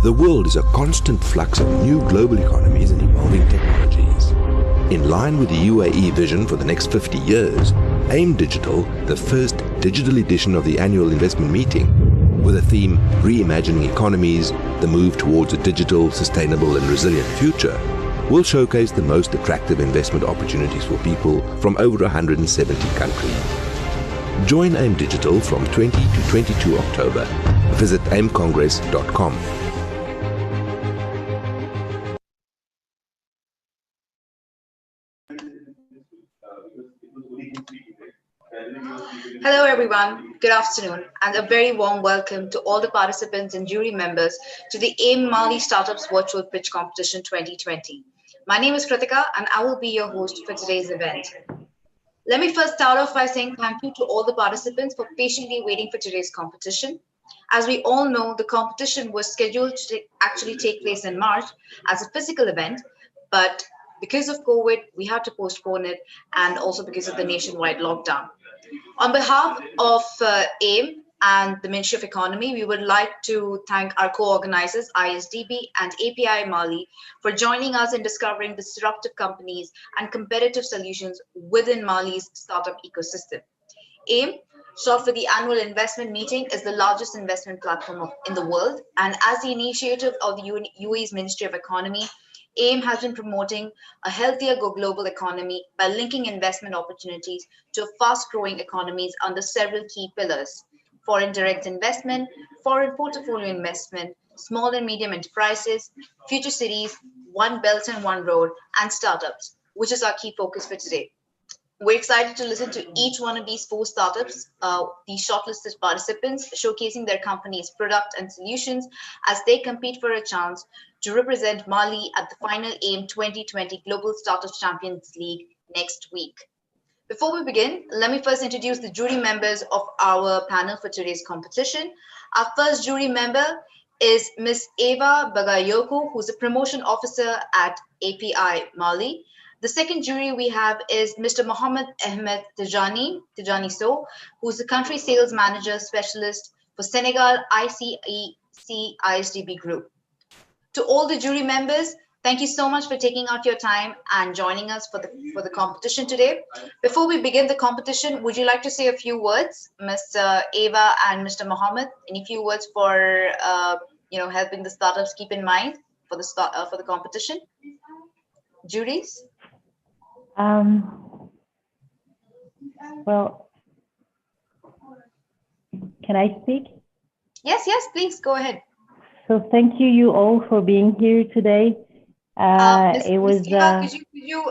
The world is a constant flux of new global economies and evolving technologies. In line with the UAE vision for the next 50 years, AIM Digital, the first digital edition of the annual investment meeting, with a theme Reimagining Economies, the move towards a digital, sustainable and resilient future, will showcase the most attractive investment opportunities for people from over 170 countries. Join AIM Digital from 20 to 22 October. Visit aimcongress.com. Hello everyone, good afternoon and a very warm welcome to all the participants and jury members to the AIM Mali Startups Virtual Pitch Competition 2020. My name is Kritika and I will be your host for today's event. Let me first start off by saying thank you to all the participants for patiently waiting for today's competition. As we all know, the competition was scheduled to actually take place in March as a physical event, but because of COVID, we had to postpone it and also because of the nationwide lockdown. On behalf of AIM and the Ministry of Economy, we would like to thank our co-organizers, ISDB and API Mali, for joining us in discovering disruptive companies and competitive solutions within Mali's startup ecosystem. AIM, short for the Annual Investment Meeting, is the largest investment platform in the world. And as the initiative of the UAE's Ministry of Economy, AIM has been promoting a healthier global economy by linking investment opportunities to fast-growing economies under several key pillars: foreign direct investment, foreign portfolio investment, small and medium enterprises, future cities, one belt and one road, and startups, which is our key focus for today. We're excited to listen to each one of these 4 startups, these shortlisted participants, showcasing their company's product and solutions as they compete for a chance to represent Mali at the final AIM 2020 Global Startup Champions League next week. Before we begin, let me first introduce the jury members of our panel for today's competition. Our first jury member is Ms. Eva Bagayoko, who's a promotion officer at API Mali. The second jury we have is Mr. Mohammed Ahmed Tijani So, who's the country sales manager specialist for Senegal ICEC ISDB Group. To all the jury members, thank you so much for taking out your time and joining us for the competition today. Before we begin the competition, would you like to say a few words, Mr. Eva and Mr. Mohammed? Any few words for helping the startups keep in mind for the competition? Juries? Well, can I speak? Yes, please go ahead. So thank you all for being here today. Ms. Eva, could you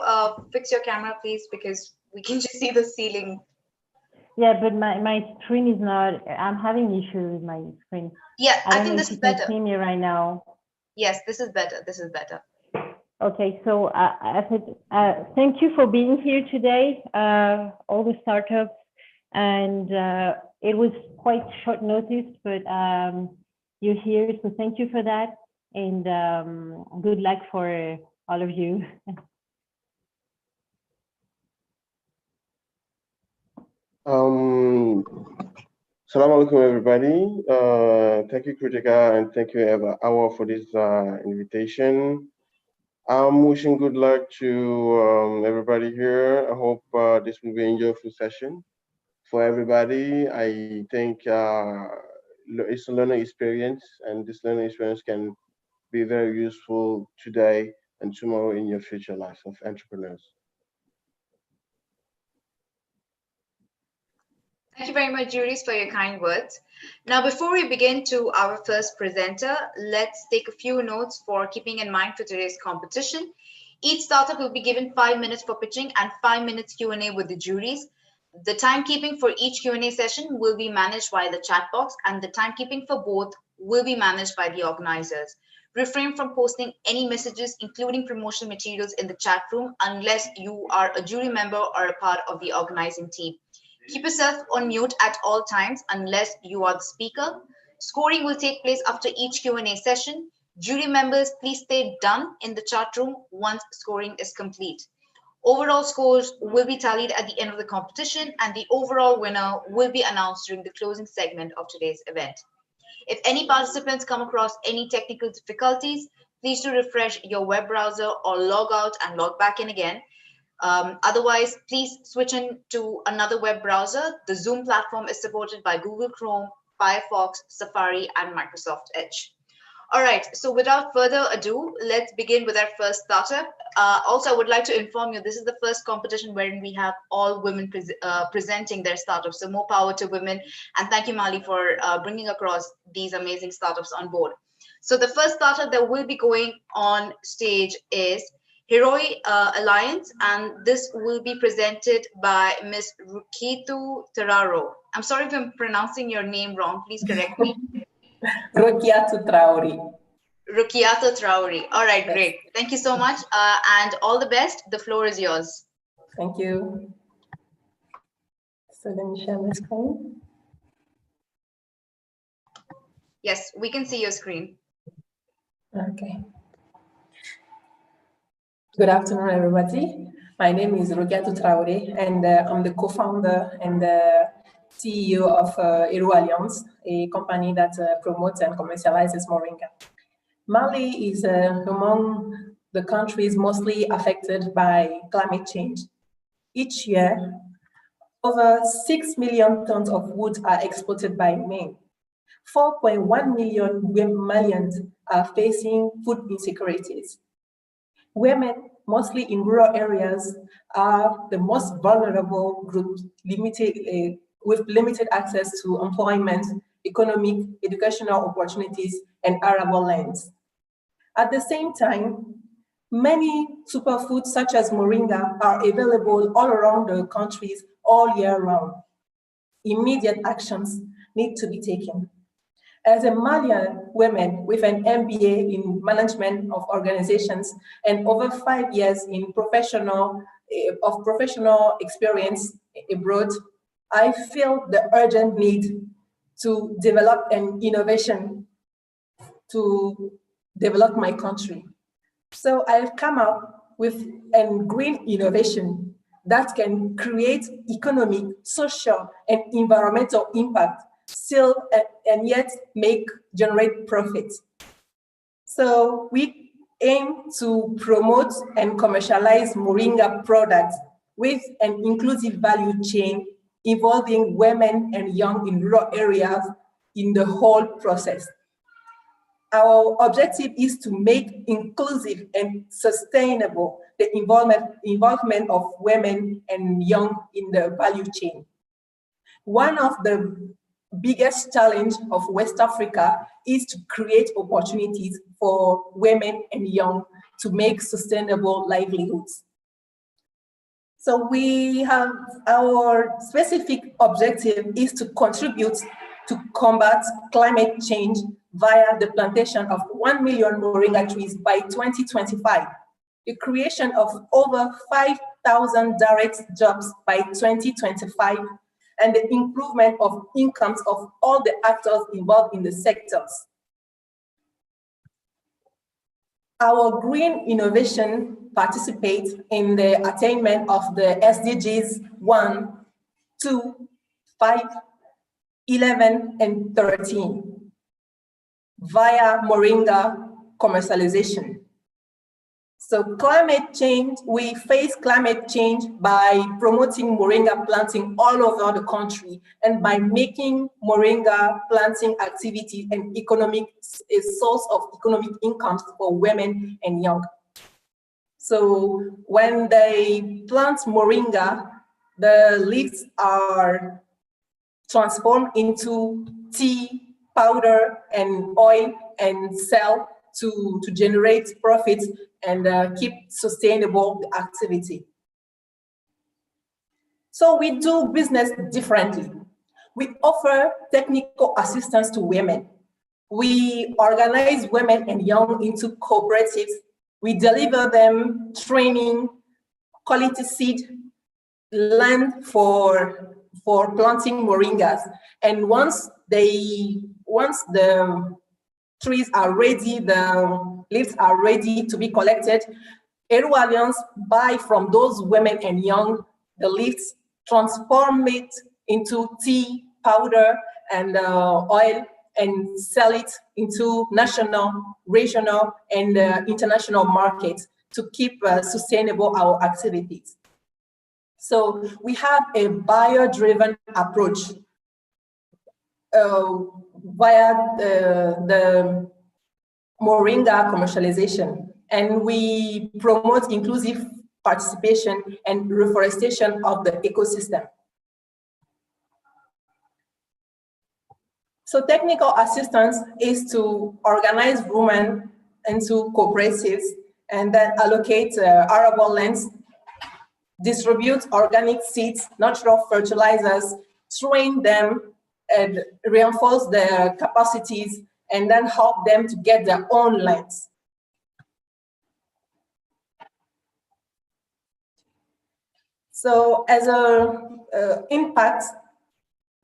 fix your camera, please, because we can just see the ceiling. Yeah, but my screen is not. I'm having issues with my screen. Yeah, I think this is better. You can see me right now. Yes, this is better. This is better. Okay, so thank you for being here today, all the startups, and it was quite short notice, but you're here, so thank you for that, and good luck for all of you. Assalamu alaikum, everybody. Thank you, Kritika, and thank you, Awa, for this invitation. I'm wishing good luck to everybody here. I hope this will be an enjoyable session for everybody. I think it's a learning experience, and this learning experience can be very useful today and tomorrow in your future life of entrepreneurs. Thank you very much, juries, for your kind words. Now, before we begin to our first presenter, let's take a few notes for keeping in mind for today's competition. Each startup will be given 5 minutes for pitching and 5 minutes Q&A with the juries. The timekeeping for each Q&A session will be managed by the chat box, and the timekeeping for both will be managed by the organizers. Refrain from posting any messages, including promotional materials, in the chat room unless you are a jury member or a part of the organizing team. Keep yourself on mute at all times unless you are the speaker. Scoring will take place after each Q&A session. Jury members, please stay done in the chat room once scoring is complete. Overall scores will be tallied at the end of the competition, and the overall winner will be announced during the closing segment of today's event. If any participants come across any technical difficulties, please do refresh your web browser or log out and log back in again. Otherwise, please switch in to another web browser. The Zoom platform is supported by Google Chrome, Firefox, Safari, and Microsoft Edge. All right, so without further ado, let's begin with our first startup. Also, I would like to inform you, this is the first competition wherein we have all women presenting their startups. So more power to women. And thank you, Mali, for bringing across these amazing startups on board. So the first startup that will be going on stage is Heroi Alliance, and this will be presented by Ms. Rukiatu Teraro. I'm sorry if I'm pronouncing your name wrong. Please correct me. Rukiatu Traore. Rukiatu Traore. All right, yes. Great. Thank you so much, and all the best. The floor is yours. Thank you. So let me share my screen. Yes, we can see your screen. Okay. Good afternoon, everybody. My name is Rukiatu Traore, and I'm the co-founder and the CEO of Heroi Alliance, a company that promotes and commercializes moringa. Mali is among the countries mostly affected by climate change. Each year, over 6 million tons of wood are exported by men. 4.1 million Malians are facing food insecurities. Women, mostly in rural areas, are the most vulnerable group with limited access to employment, economic, educational opportunities, and arable lands. At the same time, many superfoods such as moringa are available all around the countries all year round. Immediate actions need to be taken. As a Malian woman with an MBA in management of organizations and over 5 years in professional experience abroad, I feel the urgent need to develop an innovation to develop my country. So I've come up with a green innovation that can create economic, social, and environmental impact still and yet generate profits. So we aim to promote and commercialize moringa products with an inclusive value chain involving women and young in rural areas in the whole process. Our objective is to make inclusive and sustainable the involvement of women and young in the value chain. One of the biggest challenge of West Africa is to create opportunities for women and young to make sustainable livelihoods. So we have our specific objective is to contribute to combat climate change via the plantation of 1 million moringa trees by 2025, the creation of over 5,000 direct jobs by 2025, and the improvement of incomes of all the actors involved in the sectors. Our green innovation participates in the attainment of the SDGs 1, 2, 5, 11, and 13 via moringa commercialization. So climate change, we face climate change by promoting moringa planting all over the country and by making moringa planting activity a source of economic incomes for women and young. So when they plant moringa, the leaves are transformed into tea, powder, and oil and sell to generate profits and keep sustainable the activity. So we do business differently. We offer technical assistance to women. We organize women and young into cooperatives. We deliver them training, quality seed, land for planting moringas. And once the trees are ready, the leaves are ready to be collected, Heroi Alliance buy from those women and young the leaves, transform it into tea, powder, and oil, and sell it into national, regional, and international markets to keep sustainable our activities. So we have a buyer-driven approach via the Moringa commercialization, and we promote inclusive participation and reforestation of the ecosystem. So technical assistance is to organize women into cooperatives and then allocate arable lands, distribute organic seeds, natural fertilizers, train them, and reinforce their capacities, and then help them to get their own lands. So as a impact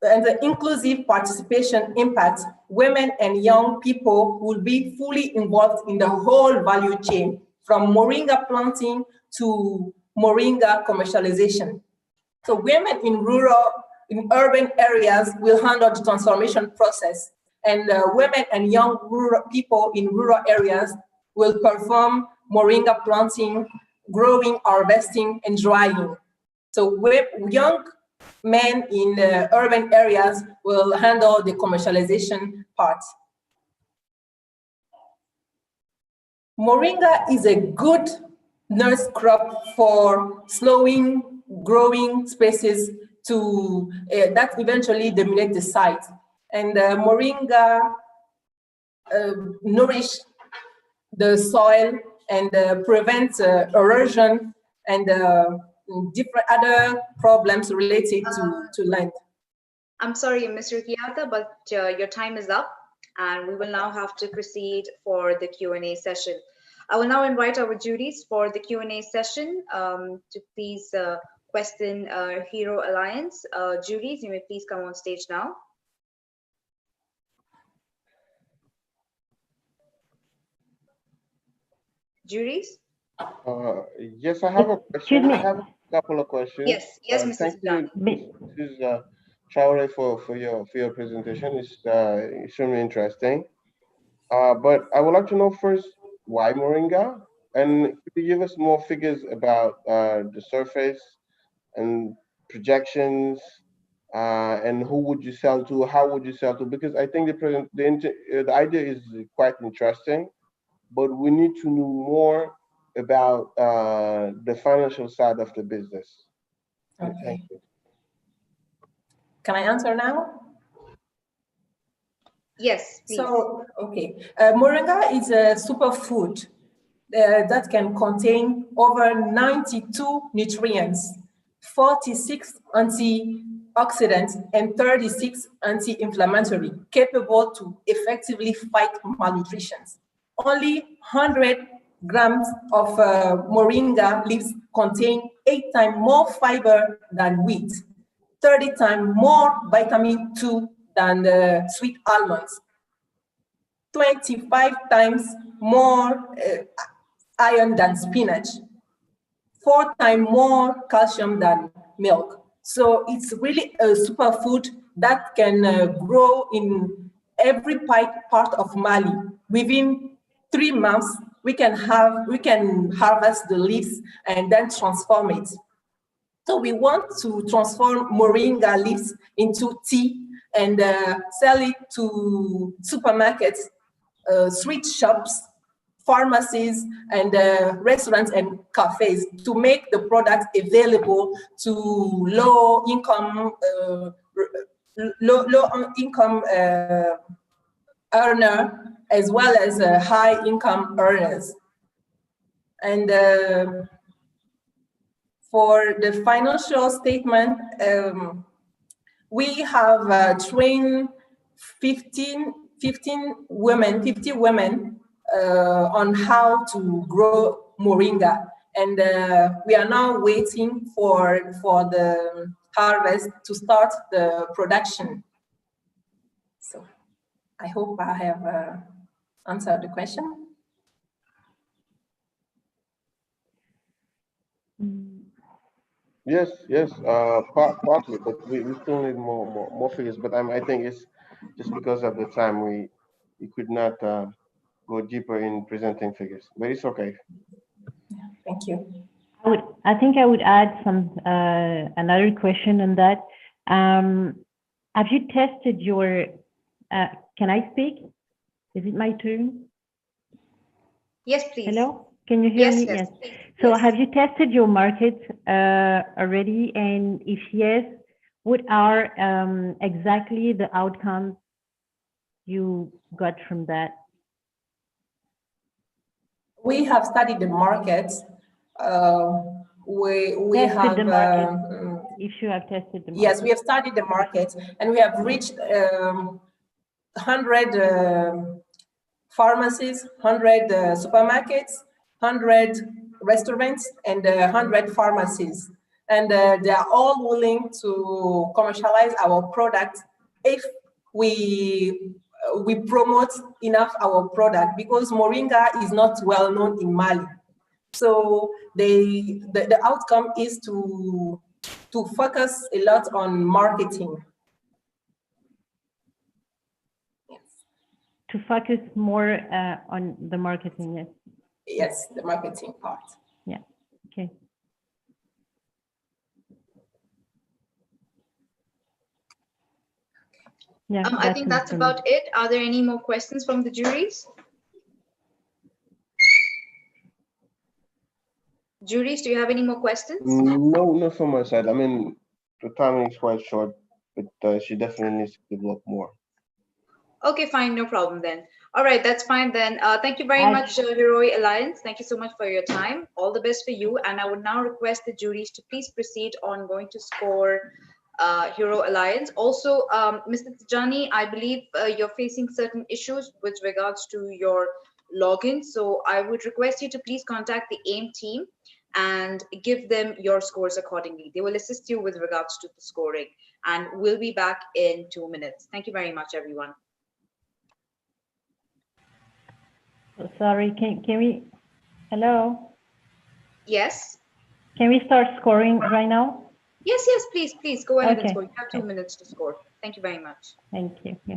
and the inclusive participation impact, women and young people will be fully involved in the whole value chain, from moringa planting to moringa commercialization. So women in urban areas will handle the transformation process, and women and young rural people in rural areas will perform moringa planting, growing, harvesting, and drying. So young men in urban areas will handle the commercialization part. Moringa is a good nurse crop for slowing growing spaces to that eventually dominate the site. And moringa nourish the soil and prevent erosion and different other problems related to land. I'm sorry, Ms. Rukiata, but your time is up, and we will now have to proceed for the Q&A session. I will now invite our juries for the Q&A session to please question Hero Alliance. Juries, you may please come on stage now. Juries? Yes, I have a question. I have a couple of questions. Yes, yes, Mr. Thank you, Mrs. Traore, for your presentation. It's extremely interesting. But I would like to know first, why moringa? And could you give us more figures about the surface and projections, and who would you sell to? How would you sell to? Because I think the idea is quite interesting, but we need to know more about the financial side of the business. Okay. Thank you. Can I answer now? Yes, please. So, okay. Moringa is a superfood that can contain over 92 nutrients, 46 antioxidants, and 36 anti-inflammatory, capable to effectively fight malnutrition. Only 100 grams of moringa leaves contain 8 times more fiber than wheat, 30 times more vitamin 2 than sweet almonds, 25 times more iron than spinach, 4 times more calcium than milk. So it's really a superfood that can grow in every part of Mali. Within 3 months, we can harvest the leaves and then transform it. So we want to transform moringa leaves into tea and sell it to supermarkets, sweet shops, pharmacies, and restaurants and cafes to make the product available to low income earner as well as high income earners. And for the financial statement, we have trained 50 women on how to grow moringa, and we are now waiting for the harvest to start the production. So I hope I have answered the question. Yes, partly, but we still need more figures. But I think just because of the time, we could not go deeper in presenting figures, but it's okay. Thank you. I think I would add another question on that. Have you tested your, can I speak? Is it my turn? Yes, please. Hello, can you hear Yes, me? yes. So Yes. have you tested your market already? And if yes, what are exactly the outcomes you got from that? We have studied the market. We Tested have the market. If you have tested the market. Yes, we have studied the market, and we have reached 100 pharmacies, 100 supermarkets, 100 restaurants, and 100 pharmacies. And they are all willing to commercialize our product if we promote enough our product, because Moringa is not well known in Mali. So the outcome is to focus a lot on marketing. Yes. To focus more on the marketing, yes. Yes, the marketing part. Yeah, okay. Yeah, I think that's about it. Are there any more questions from the juries? Juries, do you have any more questions? No, not from my side. I mean, the timing is quite short, but she definitely needs to develop more. Okay, fine, no problem then. All right, that's fine then. Thank you very much, Hiroi Alliance. Thank you so much for your time. All the best for you. And I would now request the juries to please proceed on going to score Hero Alliance. Also, Mr. Tijani, I believe you're facing certain issues with regards to your login. So I would request you to please contact the AIM team and give them your scores accordingly. They will assist you with regards to the scoring. And we'll be back in 2 minutes. Thank you very much, everyone. Sorry, can we, hello? Yes. Can we start scoring right now? Yes, please go ahead and score. You have 2 minutes to score. Thank you very much. Thank you. Yeah.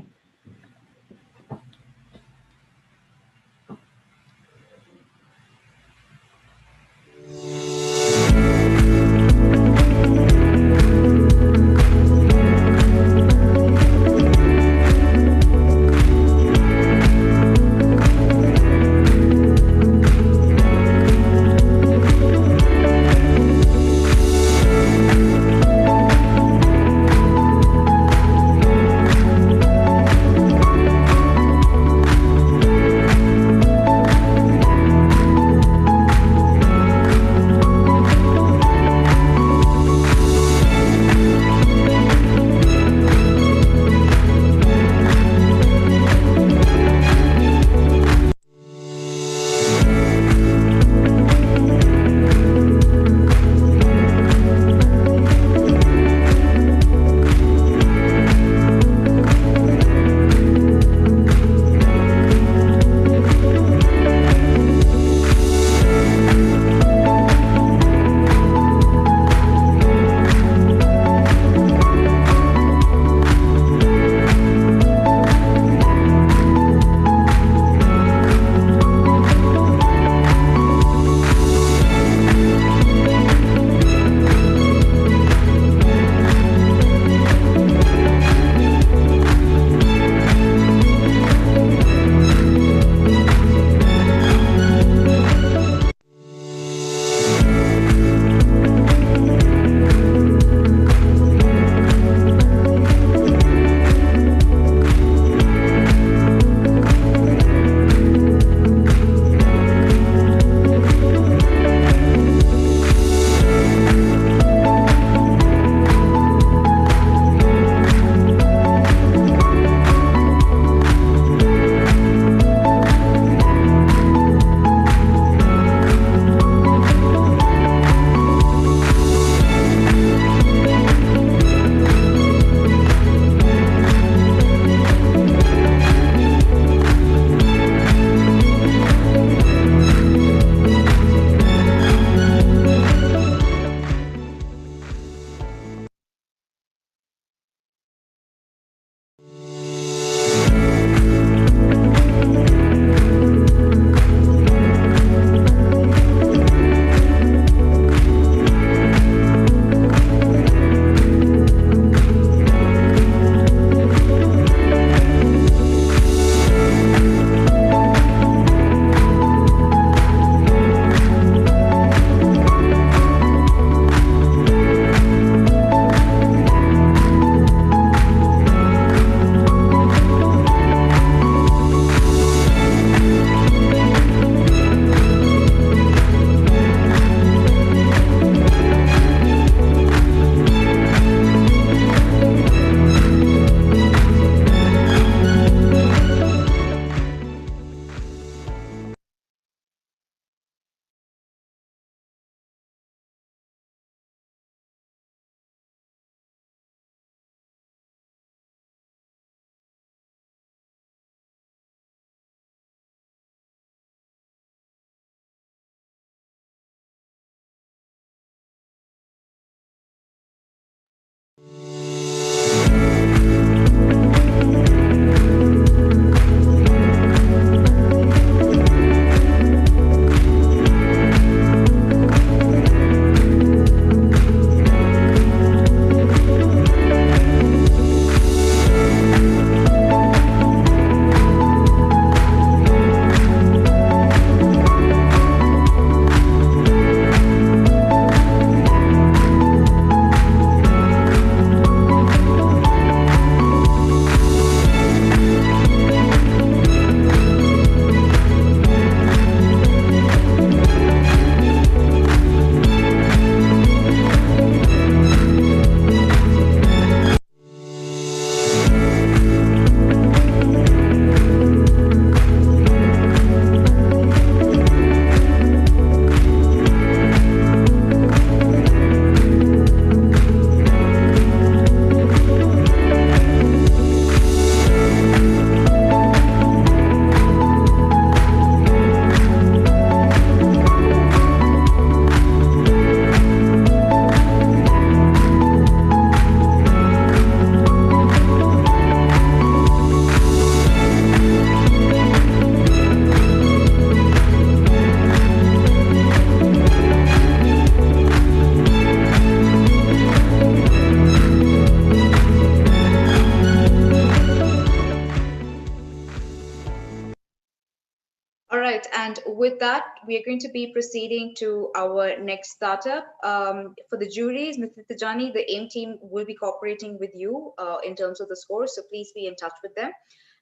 All right, and with that, we are going to be proceeding to our next startup. For the juries, Mr. Tijani, the AIM team will be cooperating with you in terms of the score, so please be in touch with them.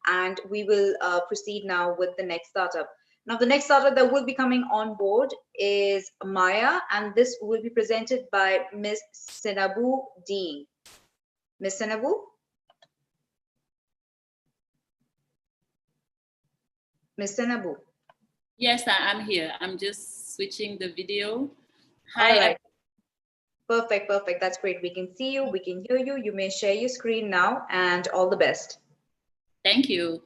And we will proceed now with the next startup. Now, the next startup that will be coming on board is Maya, and this will be presented by Ms. Senabu Dean. Ms. Senabu? Ms. Senabu? Yes, I'm here. I'm just switching the video. Hi. All right. Perfect, perfect. That's great. We can see you, we can hear you. You may share your screen now, and all the best. Thank you.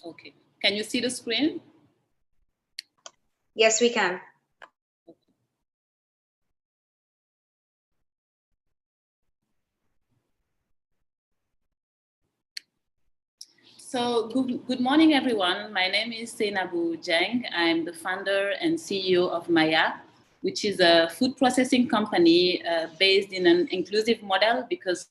Okay. Can you see the screen? Yes, we can. So good morning, everyone. My name is Senabu Dieng. I'm the founder and CEO of Maya, which is a food processing company based in an inclusive model because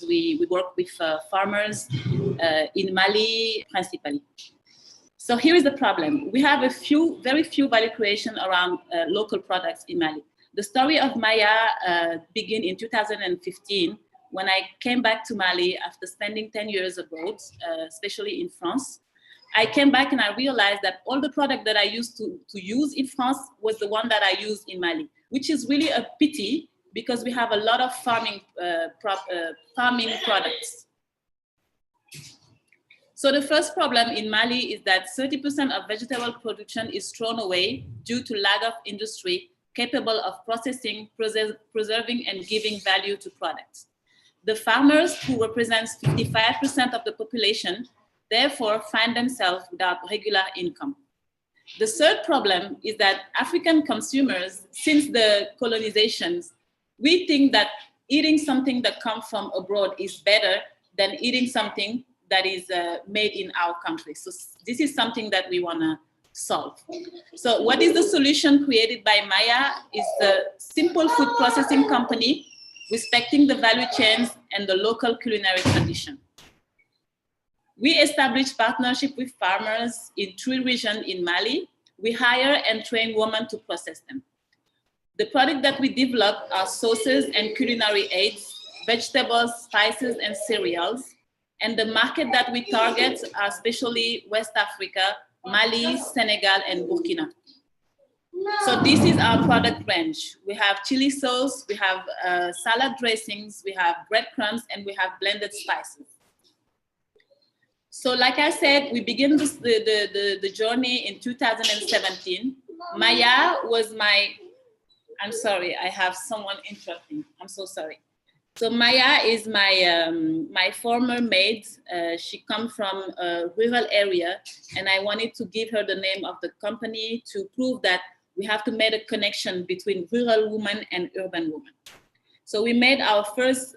we work with farmers in Mali principally. So here is the problem. We have very few value creation around local products in Mali. The story of Maya began in 2015 when I came back to Mali after spending 10 years abroad, especially in France. I came back and I realized that all the product that I used to use in France was the one that I used in Mali, which is really a pity because we have a lot of farming products. So the first problem in Mali is that 30% of vegetable production is thrown away due to lack of industry capable of processing, preserving, and giving value to products. The farmers, who represent 55% of the population, therefore find themselves without regular income. The third problem is that African consumers, since the colonizations, we think that eating something that comes from abroad is better than eating something that is made in our country. So this is something that we want to solve. So what is the solution created by Maya? Is a simple food processing company respecting the value chains and the local culinary tradition. We established partnership with farmers in 3 regions in Mali. We hire and train women to process them. The product that we develop are sauces and culinary aids, vegetables, spices, and cereals. And the market that we target are especially West Africa, Mali, Senegal, and Burkina. So this is our product range. We have chili sauce, we have salad dressings, we have breadcrumbs, and we have blended spices. So like I said, we began the journey in 2017. Maya was I'm sorry, I have someone interrupting. I'm so sorry. So Maya is my former maid. She comes from a rural area, and I wanted to give her the name of the company to prove that we have to make a connection between rural women and urban women. So we made our first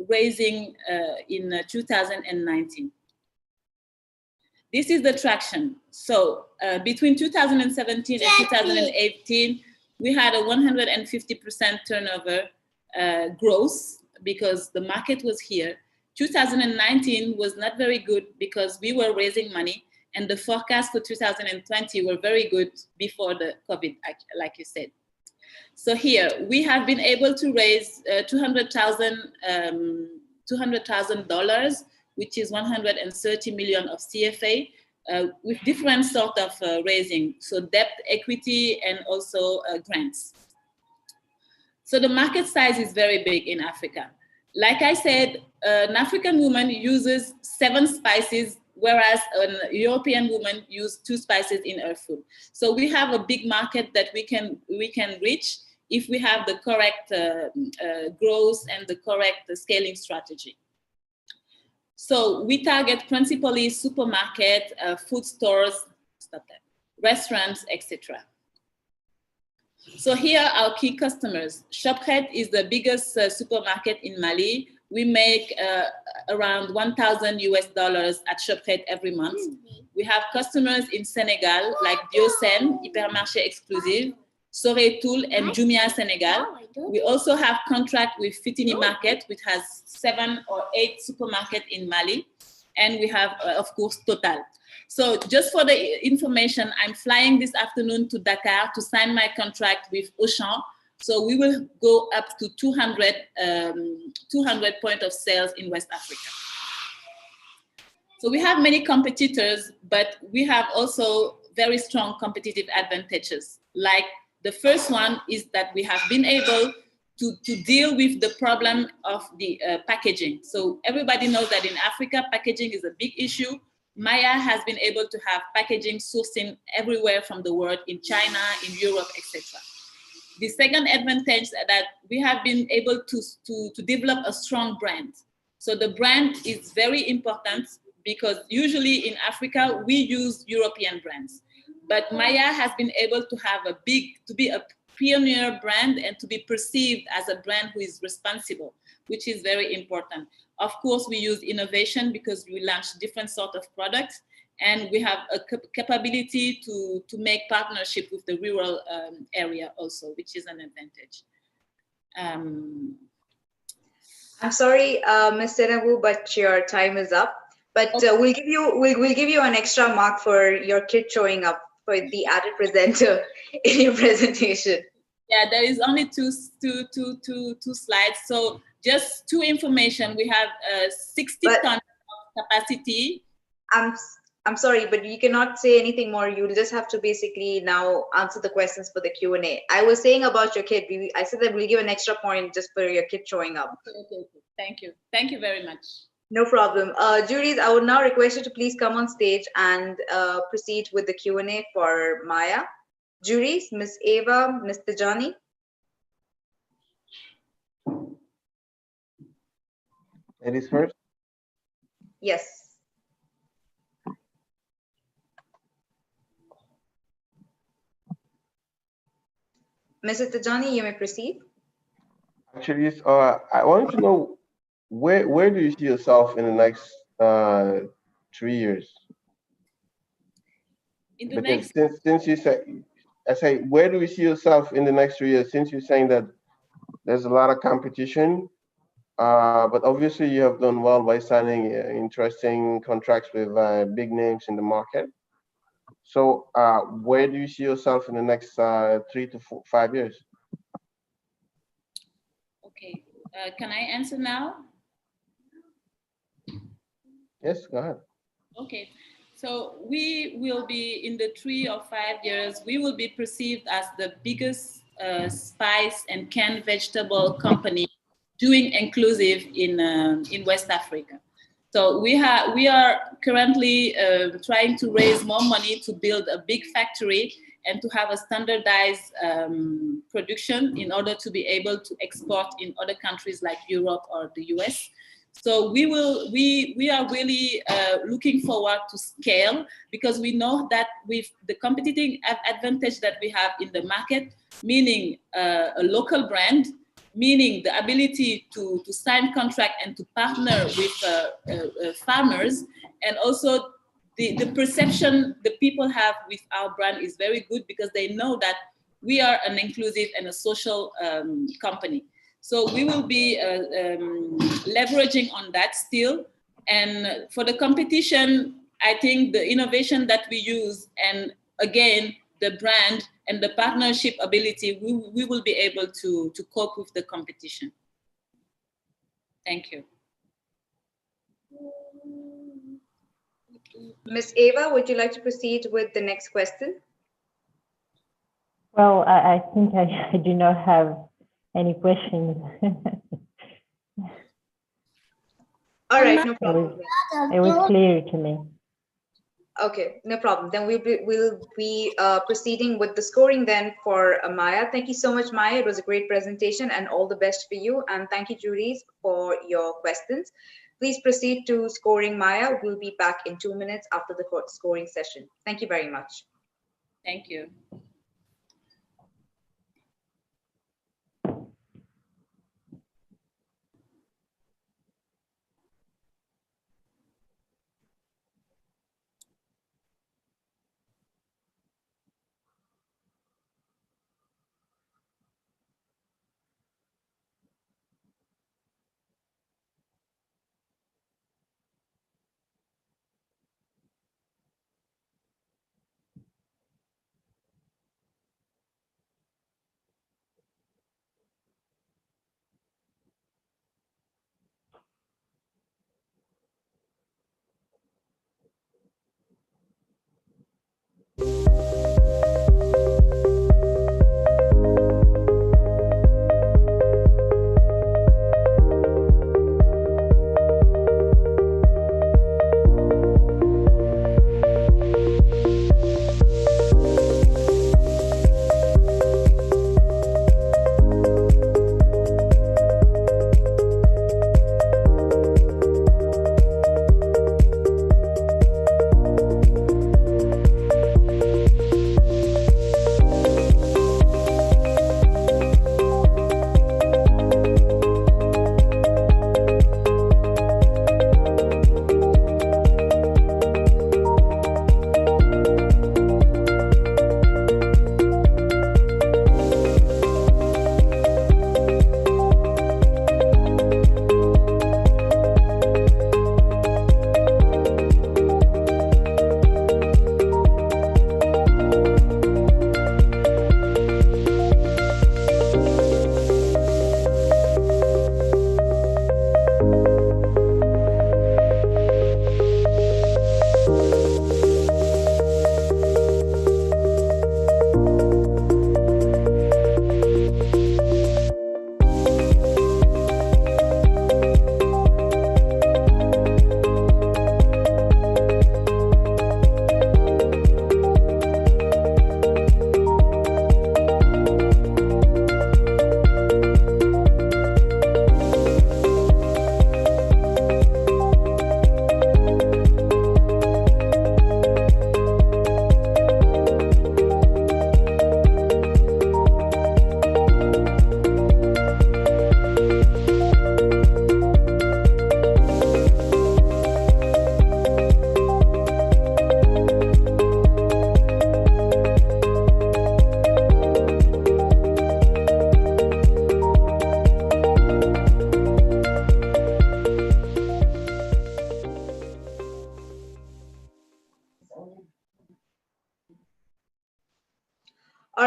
raising in 2019. This is the traction. So between 2017 and 2018, we had a 150% turnover growth because the market was here. 2019 was not very good because we were raising money, and the forecast for 2020 were very good before the COVID, like you said. So here, we have been able to raise $200,000, which is 130 million of CFA, with different sort of raising, so debt, equity, and also grants. So the market size is very big in Africa. Like I said, an African woman uses 7 spices, whereas a European woman uses 2 spices in her food. So we have a big market that we can reach if we have the correct growth and the correct scaling strategy. So we target principally supermarket, food stores, restaurants, etc. So here are our key customers. Shopret is the biggest supermarket in Mali. We make around $1,000 US at Shopret every month. We have customers in Senegal like Biocène, Hypermarché Exclusive, Soreitoul, and Jumia Senegal. We also have contract with Fitini Market, which has 7 or 8 supermarkets in Mali. And we have, of course, Total. So just for the information, I'm flying this afternoon to Dakar to sign my contract with Auchan. So we will go up to 200 point of sales in West Africa. So we have many competitors, but we have also very strong competitive advantages. Like the first one is that we have been able to deal with the problem of the packaging. So everybody knows that in Africa, packaging is a big issue. Maya has been able to have packaging sourcing everywhere from the world, in China, in Europe, etc. The second advantage is that we have been able to develop a strong brand. So the brand is very important because usually in Africa, we use European brands. But Maya has been able to have to be a pioneer brand and to be perceived as a brand who is responsible, which is very important. Of course, we use innovation because we launch different sort of products, and we have a capability to make partnership with the rural area also, which is an advantage. I'm sorry, Ms. Senabu, but your time is up. But okay. we'll give you an extra mark for your kid showing up for the added presenter in your presentation. Yeah, there is only two slides. So just two information. We have 60 tons of capacity. I'm sorry, but you cannot say anything more. You'll just have to basically now answer the questions for the Q&A. I was saying about your kid. I said that we'll give an extra point just for your kid showing up. Okay. Thank you. Thank you very much. No problem. Juries, I would now request you to please come on stage and proceed with the Q&A for Maya. Juries, Ms. Eva, Ms. Tijani. Ladies first? Yes. Mrs. Tijani, you may proceed. Actually, I wanted to know where do you see yourself in the next 3 years? In the next... since you say, where do you see yourself in the next 3 years? Since you're saying that there's a lot of competition, but obviously you have done well by signing interesting contracts with big names in the market. So where do you see yourself in the next 3 to 5 years? Okay, can I answer now? Yes, go ahead. Okay, so we will be in the 3 or 5 years, we will be perceived as the biggest spice and canned vegetable company doing inclusive in West Africa. So we are currently trying to raise more money to build a big factory and to have a standardized production in order to be able to export in other countries like Europe or the US. So we are really looking forward to scale, because we know that with the competitive advantage that we have in the market, meaning a local brand, meaning the ability to sign contract and to partner with farmers, and also the perception the people have with our brand is very good, because they know that we are an inclusive and a social company. So we will be leveraging on that still. And for the competition, I think the innovation that we use, and again, the brand and the partnership ability, we will be able to cope with the competition. Thank you. Ms. Eva, would you like to proceed with the next question? Well, I think I do not have any questions. All right, no problem. It was clear to me. Okay, no problem. Then we'll be proceeding with the scoring then for Maya. Thank you so much, Maya. It was a great presentation, and all the best for you. And thank you, juries, for your questions. Please proceed to scoring Maya. We'll be back in 2 minutes after the scoring session. Thank you very much. Thank you.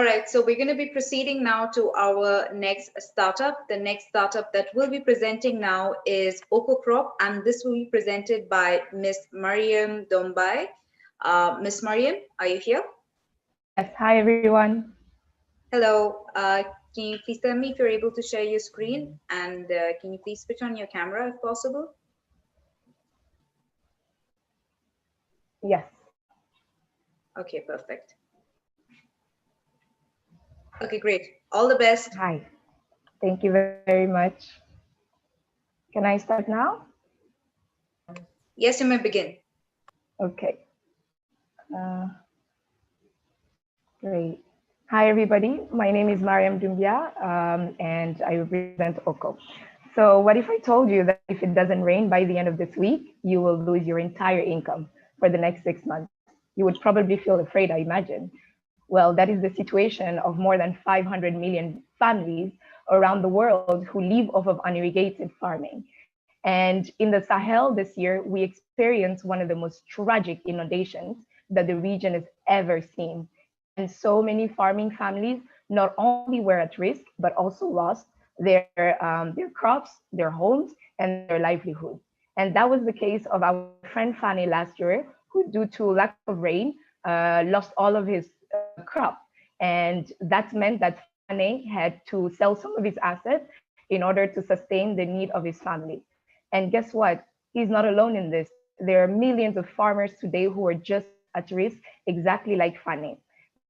All right, so we're going to be proceeding now to our next startup. The next startup that we'll be presenting now is OcoCrop, and this will be presented by Ms. Mariam Dombai. Ms. Mariam, are you here? Yes, hi everyone. Hello, can you please tell me if you're able to share your screen, and can you please switch on your camera if possible? Yes. Okay, perfect. Okay, great. All the best. Hi. Thank you very much. Can I start now? Yes, you may begin. Okay. Great. Hi, everybody. My name is Mariam Doumbia, and I represent OCO. So what if I told you that if it doesn't rain by the end of this week, you will lose your entire income for the next 6 months? You would probably feel afraid, I imagine. Well, that is the situation of more than 500 million families around the world who live off of unirrigated farming. And in the Sahel this year, we experienced one of the most tragic inundations that the region has ever seen. And so many farming families not only were at risk, but also lost their crops, their homes, and their livelihood. And that was the case of our friend Fanny last year, who, due to lack of rain, lost all of his crop. And that meant that Fanny had to sell some of his assets in order to sustain the need of his family. And guess what? He's not alone in this. There are millions of farmers today who are just at risk, exactly like Fanny.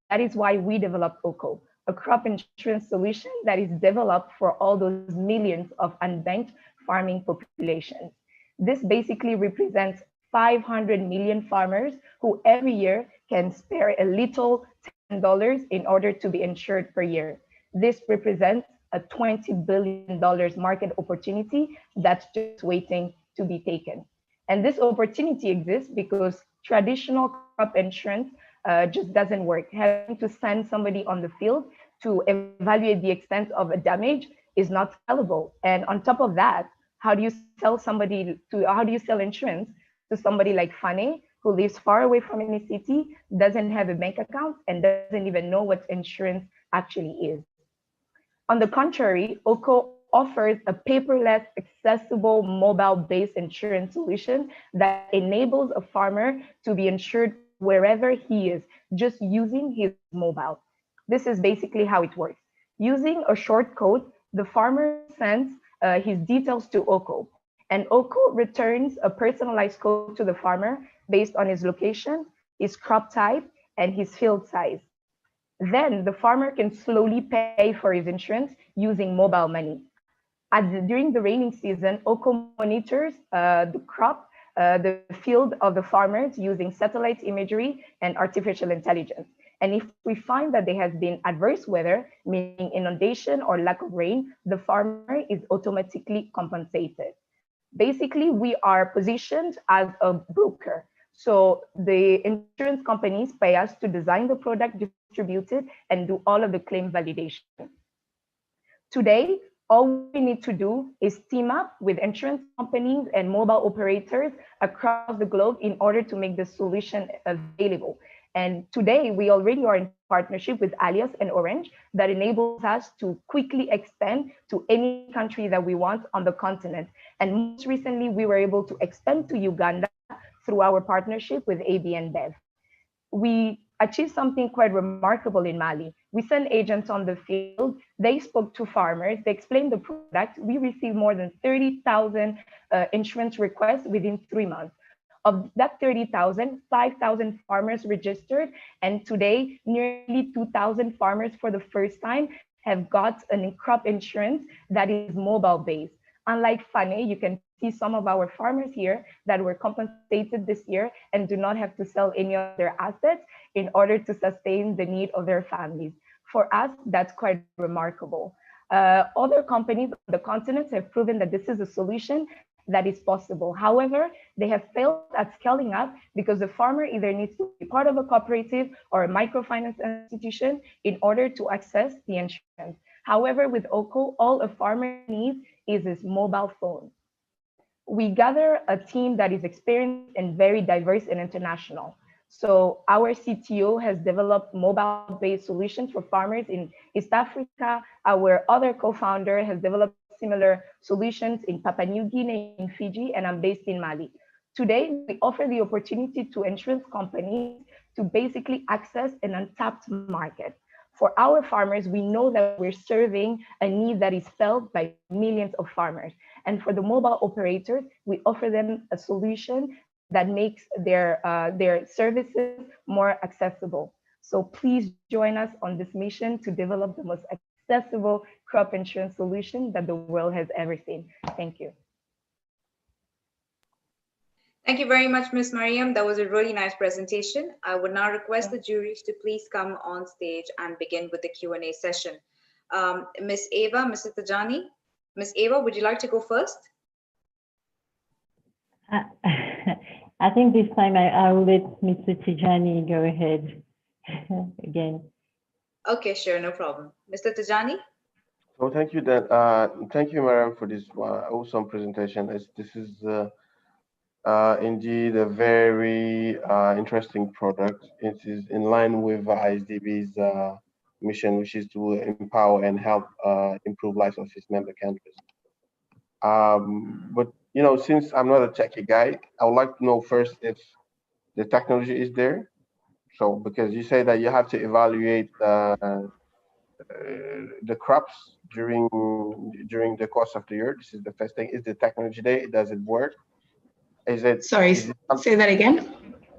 That is why we developed OCO, a crop insurance solution that is developed for all those millions of unbanked farming populations. This basically represents 500 million farmers who every year can spare a little $10 in order to be insured per year. This represents a $20 billion market opportunity that's just waiting to be taken. And this opportunity exists because traditional crop insurance just doesn't work. Having to send somebody on the field to evaluate the extent of a damage is not scalable. And on top of that, how do you sell insurance to somebody like Fanny, who lives far away from any city, doesn't have a bank account, and doesn't even know what insurance actually is? On the contrary, OCO offers a paperless, accessible, mobile-based insurance solution that enables a farmer to be insured wherever he is, just using his mobile. This is basically how it works. Using a short code, the farmer sends his details to OCO, and OCO returns a personalized code to the farmer based on his location, his crop type, and his field size. Then the farmer can slowly pay for his insurance using mobile money. During the raining season, OCO monitors the crop, the field of the farmers using satellite imagery and artificial intelligence. And if we find that there has been adverse weather, meaning inundation or lack of rain, the farmer is automatically compensated. Basically, we are positioned as a broker. So the insurance companies pay us to design the product, distribute it, and do all of the claim validation. Today, all we need to do is team up with insurance companies and mobile operators across the globe in order to make the solution available. And today, we already are in partnership with Alias and Orange that enables us to quickly expand to any country that we want on the continent. And most recently, we were able to expand to Uganda through our partnership with ABN Bev. We achieved something quite remarkable in Mali. We sent agents on the field. They spoke to farmers. They explained the product. We received more than 30,000 insurance requests within 3 months. Of that 30,000, 5,000 farmers registered. And today, nearly 2,000 farmers for the first time have got an crop insurance that is mobile-based. Unlike Fanny, you can see some of our farmers here that were compensated this year and do not have to sell any of their assets in order to sustain the need of their families. For us, that's quite remarkable. Other companies on the continent have proven that this is a solution that is possible. However, they have failed at scaling up because the farmer either needs to be part of a cooperative or a microfinance institution in order to access the insurance. However, with OCO, all a farmer needs is his mobile phone. We gather a team that is experienced and very diverse and international. So our CTO has developed mobile-based solutions for farmers in East Africa. Our other co-founder has developed similar solutions in Papua New Guinea, in Fiji, and I'm based in Mali. Today, we offer the opportunity to insurance companies to basically access an untapped market. For our farmers, we know that we're serving a need that is felt by millions of farmers. And for the mobile operators, we offer them a solution that makes their services more accessible. So please join us on this mission to develop the most accessible crop insurance solution that the world has ever seen. Thank you. Thank you very much, Ms. Mariam. That was a really nice presentation. I would now request the juries to please come on stage and begin with the Q&A session. Ms. Eva, Mr. Tajani. Ms. Eva, would you like to go first? I think this time I will let Mr. Tajani go ahead again. Okay, sure, no problem. Mr. Tajani? Well, thank you, thank you, Mariam, for this awesome presentation. This is indeed a very interesting product. It is in line with ISDB's mission, which is to empower and help improve lives of its member countries. But you know, since I'm not a techie guy, I would like to know first if the technology is there. So because you say that you have to evaluate the crops during the course of the year. This is the first thing. Is the technology there? Does it work? Is it? Sorry, say that again.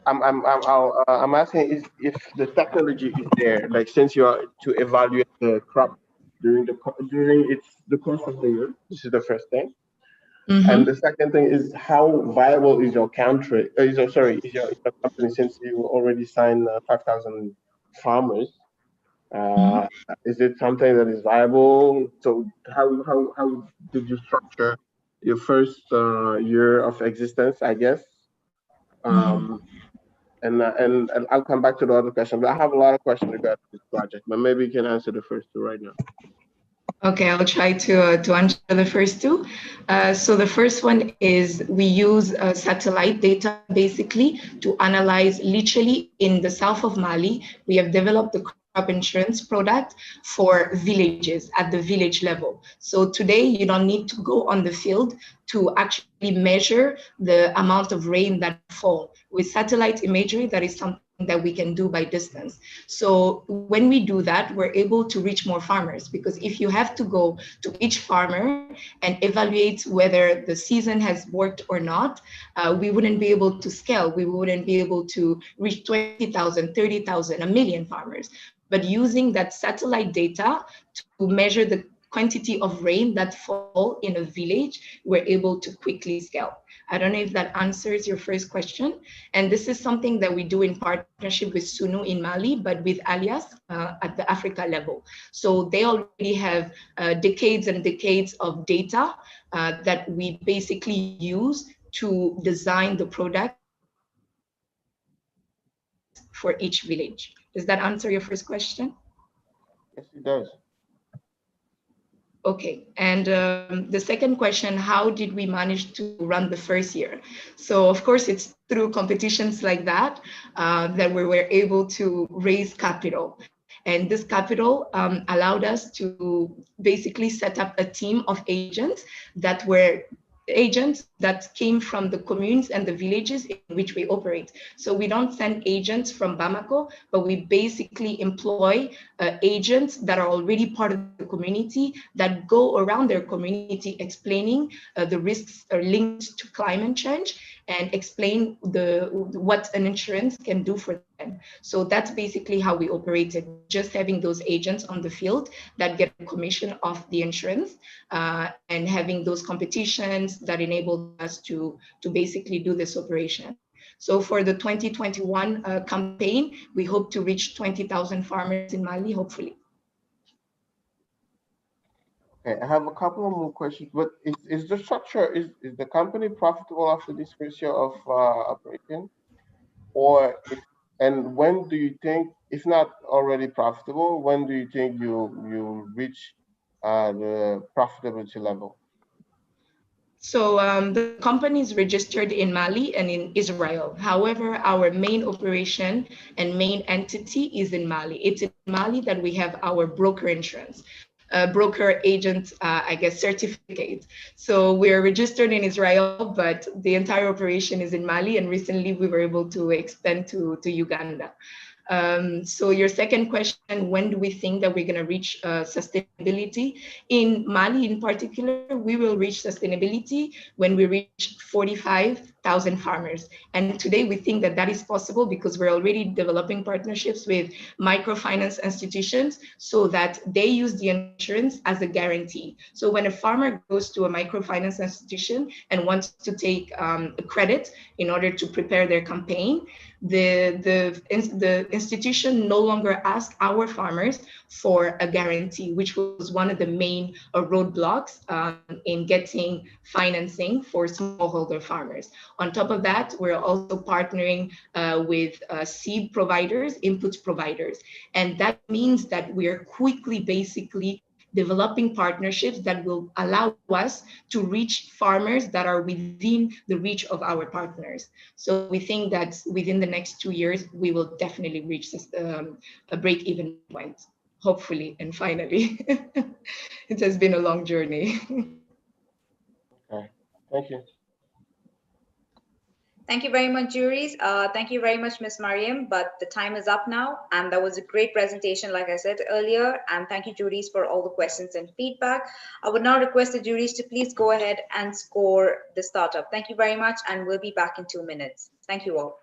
I'm asking if the technology is there, like since you are to evaluate the crop during the course of the year. This is the first thing. Mm-hmm. And the second thing is how viable is your country? Is your company, since you already signed 5,000 farmers? Is it something that is viable? So how did you structure your first year of existence, I guess? And I'll come back to the other question, but I have a lot of questions regarding this project, but maybe you can answer the first two right now. Okay, I'll try to answer the first two. So the first one is we use satellite data basically to analyze literally in the south of Mali. We have developed the crop insurance product for villages at the village level. So today you don't need to go on the field to actually measure the amount of rain that fall. With satellite imagery, that is something that we can do by distance. So when we do that, we're able to reach more farmers, because if you have to go to each farmer and evaluate whether the season has worked or not, we wouldn't be able to scale. We wouldn't be able to reach 20,000, 30,000, 1 million farmers. But using that satellite data to measure the quantity of rain that fall in a village, we're able to quickly scale. I don't know if that answers your first question. And this is something that we do in partnership with Sunu in Mali, but with Alias at the Africa level. So they already have decades and decades of data that we basically use to design the product for each village. Does that answer your first question? Yes, it does. Okay, and the second question, how did we manage to run the first year? So of course, it's through competitions like that that we were able to raise capital. And this capital allowed us to basically set up a team of agents that were agents that came from the communes and the villages in which we operate. So we don't send agents from Bamako, but we basically employ agents that are already part of the community that go around their community explaining the risks are linked to climate change and explain what an insurance can do for them. So that's basically how we operated, just having those agents on the field that get a commission off the insurance and having those competitions that enable us to basically do this operation. So for the 2021 campaign, we hope to reach 20,000 farmers in Mali, hopefully. Okay, I have a couple of more questions, but is the structure, is the company profitable after this first year of operation? And when do you think, if not already profitable, when do you think you'll reach the profitability level? So the company is registered in Mali and in Israel. However, our main operation and main entity is in Mali. It's in Mali that we have our broker insurance, broker agent, I guess, certificate. So we're registered in Israel, but the entire operation is in Mali. And recently we were able to expand to Uganda. So your second question, when do we think that we're going to reach sustainability? In Mali in particular, we will reach sustainability when we reach 45,000 farmers. And today we think that that is possible because we're already developing partnerships with microfinance institutions so that they use the insurance as a guarantee. So when a farmer goes to a microfinance institution and wants to take a credit in order to prepare their campaign, the institution no longer asks our farmers for a guarantee, which was one of the main roadblocks in getting financing for smallholder farmers. On top of that, we're also partnering with seed providers, input providers. And that means that we're quickly basically developing partnerships that will allow us to reach farmers that are within the reach of our partners. So we think that within the next 2 years, we will definitely reach a break-even point, hopefully, and finally. It has been a long journey. Okay, thank you. Thank you very much, juries. Thank you very much, Ms. Mariam, but the time is up now. And that was a great presentation, like I said earlier. And thank you, juries, for all the questions and feedback. I would now request the juries to please go ahead and score the startup. Thank you very much, and we'll be back in 2 minutes. Thank you all.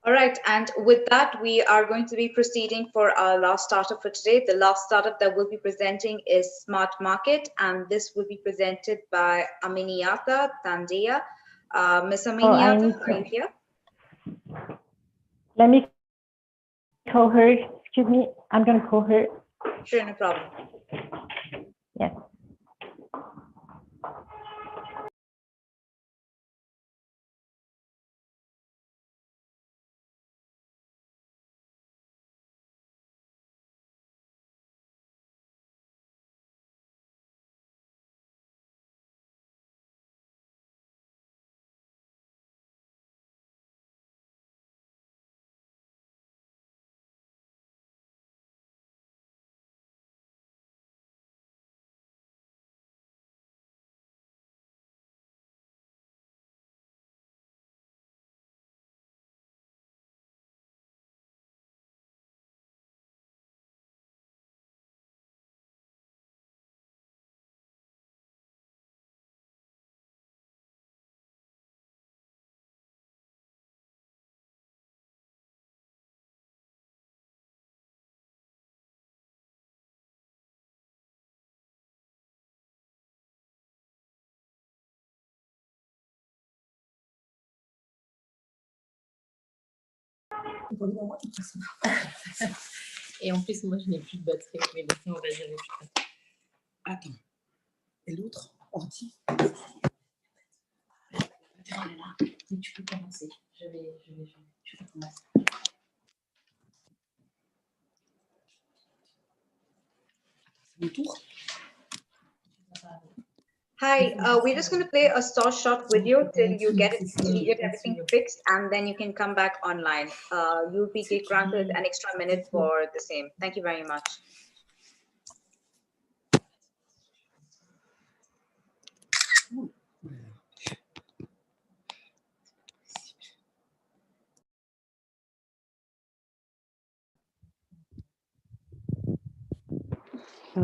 All right, and with that, we are going to be proceeding for our last startup for today. The last startup that we'll be presenting is Smart Market, and this will be presented by Aminiyata Tandea. Ms. Aminiyata, are you here? Let me call her. Excuse me, I'm going to call her. Sure, no problem. Yes. Et en plus, moi, je n'ai plus de batterie. Mais laissez, on va gérer plus tard. Attends. Et l'autre ordi. Elle est là. Mais tu peux commencer. Je vais. Tu peux commencer. C'est mon tour. Hi, we're just going to play a short video till you get everything fixed, and then you can come back online. You'll be granted an extra minute for the same. Thank you very much. Hi.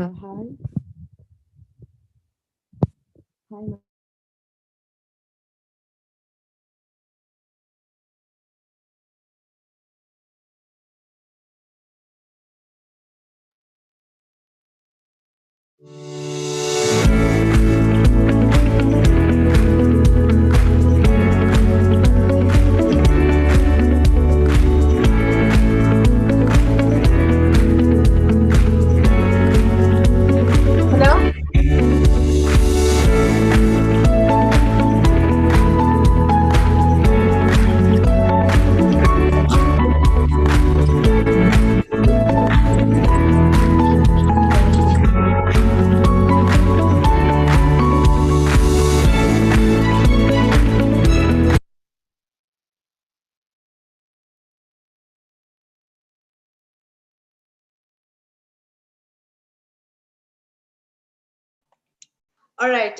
All right.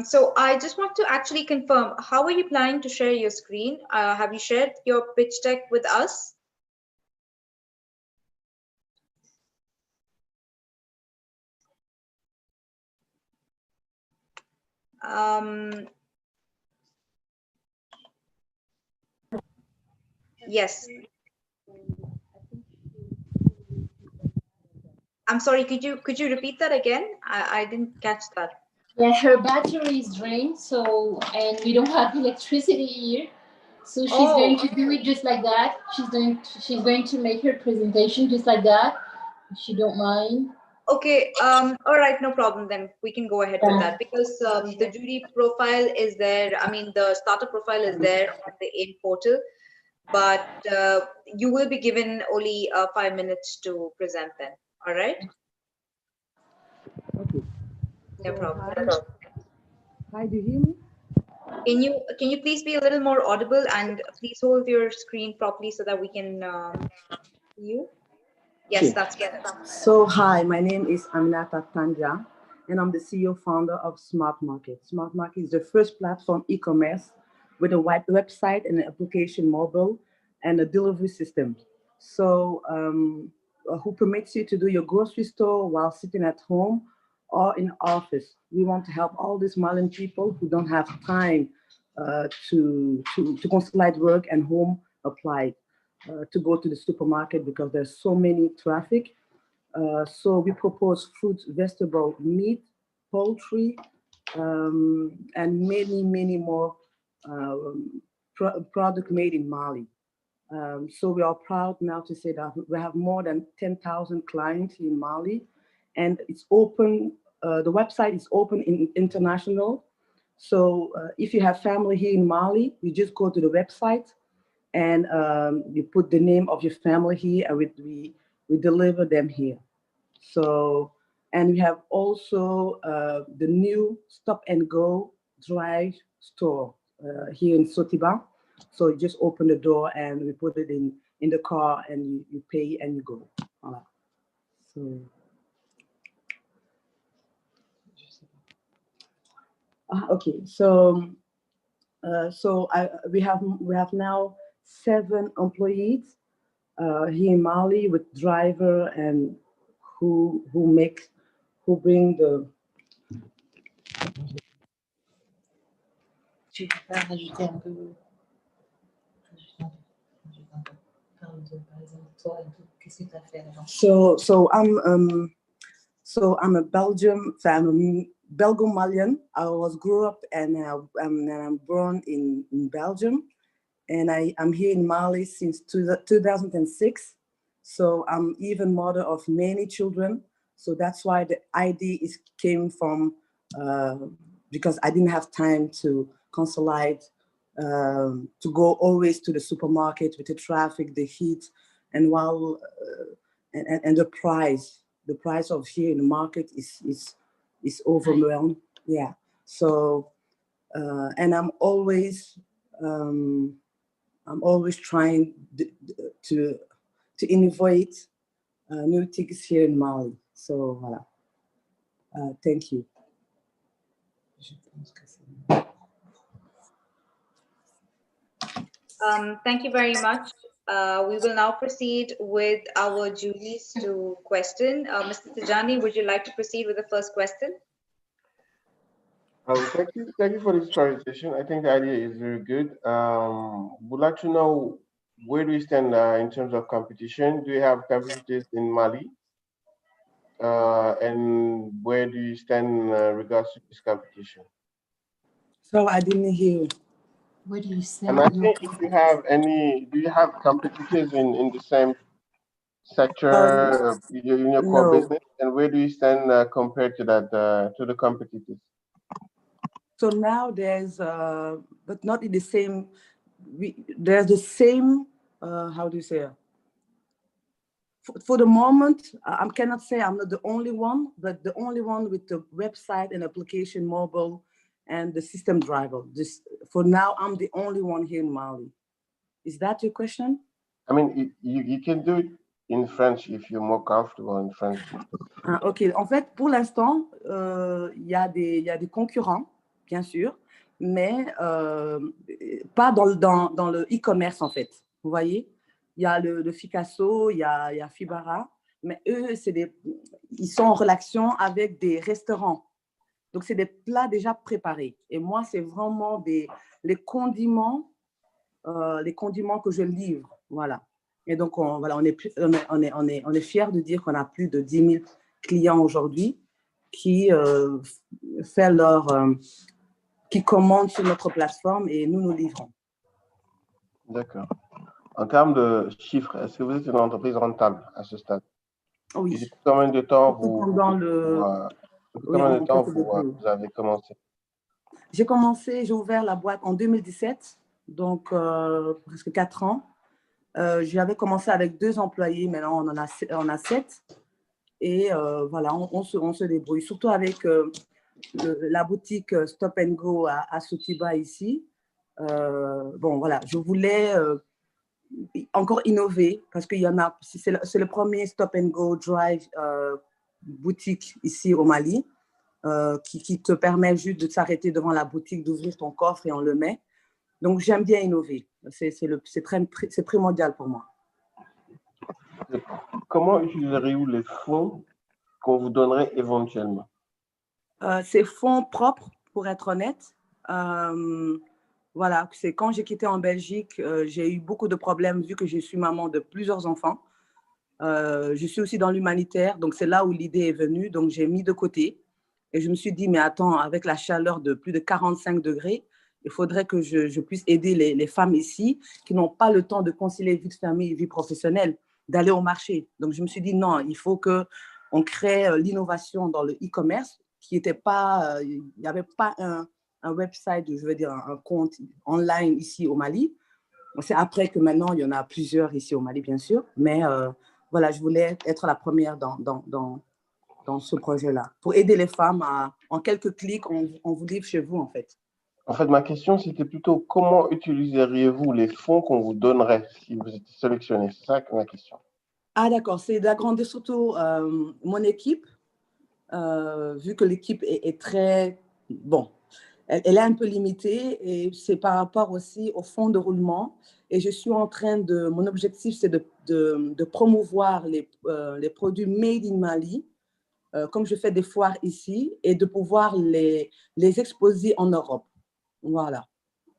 So I just want to actually confirm, how are you planning to share your screen? Have you shared your pitch deck with us? Yes. I'm sorry, could you repeat that again? I didn't catch that. Yeah, her battery is drained, so, and we don't have electricity here. So she's going to do it just like that. She's going to make her presentation just like that, if you don't mind. Okay, all right, no problem then. We can go ahead with that, because the jury profile is there. I mean, the starter profile is there on the AIM portal, but you will be given only 5 minutes to present then. All right? Okay. No problem. Hi, do you hear me? Can you please be a little more audible, and please hold your screen properly so that we can see you? Yes, Okay. that's good. So, hi, my name is Aminata Tanja, and I'm the CEO founder of Smart Market. Smart Market is the first platform e-commerce with a website and an application mobile and a delivery system. So, who permits you to do your grocery store while sitting at home or in office. We want to help all these Malian people who don't have time to conciliate work and home applied to go to the supermarket because there's so many traffic. So we propose fruit, vegetable, meat, poultry, and many more product made in Mali. So we are proud now to say that we have more than 10,000 clients in Mali, and it's open. The website is open in international. So if you have family here in Mali, you just go to the website and you put the name of your family here, and we deliver them here. So, and we have also the new Stop and Go drive store here in Sotiba. So you just open the door and we put it in the car, and you pay and you go. Voilà. So, okay. So, we have now 7 employees here in Mali with driver and who bring the. Tu peux pas rajouter un peu. So I'm a Belgian Malian. I was grew up and I'm born in Belgium, And I'm here in Mali since 2006. So I'm even mother of many children. So that's why the idea came from, because I didn't have time to consolidate, to go always to the supermarket with the traffic, the heat, and while and the price of here in the market is overwhelmed. Yeah. So and I'm always trying to innovate new things here in Mali. So voilà. Thank you. Thank you very much. We will now proceed with our juries to question. Mr. Tijani, would you like to proceed with the first question? Thank you for this presentation. I think the idea is very good. Would like to know, where do you stand in terms of competition? Do you have competitors in Mali? And where do you stand in regards to this competition? So I didn't hear. Where do you stand? I'm asking if you have do you have competitors in the same sector, in your core business, and where do you stand compared to that, to the competitors? So now there's, but not in the same, there's the same, how do you say? For the moment, I cannot say I'm not the only one, but the only one with the website and application mobile and the system driver. For now, I'm the only one here in Mali. Is that your question? I mean, you can do it in French if you're more comfortable in French. Ok, en fait, pour l'instant, il y a des concurrents, bien sûr, mais pas dans le e-commerce, en fait. Vous voyez? Il y a le Ficasso, il y a Fibara, mais eux, ils sont en relation avec des restaurants. Donc, c'est des plats déjà préparés. Et moi, c'est vraiment les condiments que je livre. Voilà. Et donc, on est fiers de dire qu'on a plus de 10 000 clients aujourd'hui qui qui commandent sur notre plateforme et nous livrons. D'accord. En termes de chiffres, est-ce que vous êtes une entreprise rentable à ce stade? Oui. Et depuis combien de temps vous avez commencé? J'ai ouvert la boîte en 2017, donc presque 4 ans. J'avais commencé avec 2 employés, maintenant on a 7. Et voilà, on se débrouille, surtout avec la boutique Stop & Go à Sotiba ici. Bon, voilà, je voulais encore innover parce qu'il y en a, c'est le premier Stop & Go Drive boutique ici au Mali qui te permet juste de s'arrêter devant la boutique, d'ouvrir ton coffre et on le met. Donc, j'aime bien innover. C'est primordial pour moi. Comment utiliseriez-vous les fonds qu'on vous donnerait éventuellement? C'est fonds propres, pour être honnête. Voilà, c'est quand j'ai quitté en Belgique, j'ai eu beaucoup de problèmes vu que je suis maman de plusieurs enfants. Je suis aussi dans l'humanitaire, donc c'est là où l'idée est venue. Donc, j'ai mis de côté et je me suis dit, mais attends, avec la chaleur de plus de 45 degrés, il faudrait que je puisse aider les femmes ici qui n'ont pas le temps de concilier vie de famille et vie professionnelle, d'aller au marché. Donc, je me suis dit, non, il faut qu'on crée l'innovation dans le e-commerce qui n'était pas, il n'y avait pas un website, je veux dire un compte online ici au Mali. C'est après que maintenant, il y en a plusieurs ici au Mali, bien sûr. Mais voilà, je voulais être la première dans ce projet-là. Pour aider les femmes en quelques clics, on vous livre chez vous, en fait. En fait, ma question, c'était plutôt comment utiliseriez-vous les fonds qu'on vous donnerait si vous étiez sélectionné? C'est ça ma question. Ah, d'accord. C'est d'agrandir surtout mon équipe, vu que l'équipe est très... Bon, elle est un peu limitée et c'est par rapport aussi au fonds de roulement. Et je suis en train de... Mon objectif, c'est de promouvoir les produits made in Mali, comme je fais des foires ici, et de pouvoir les exposer en Europe. Voilà.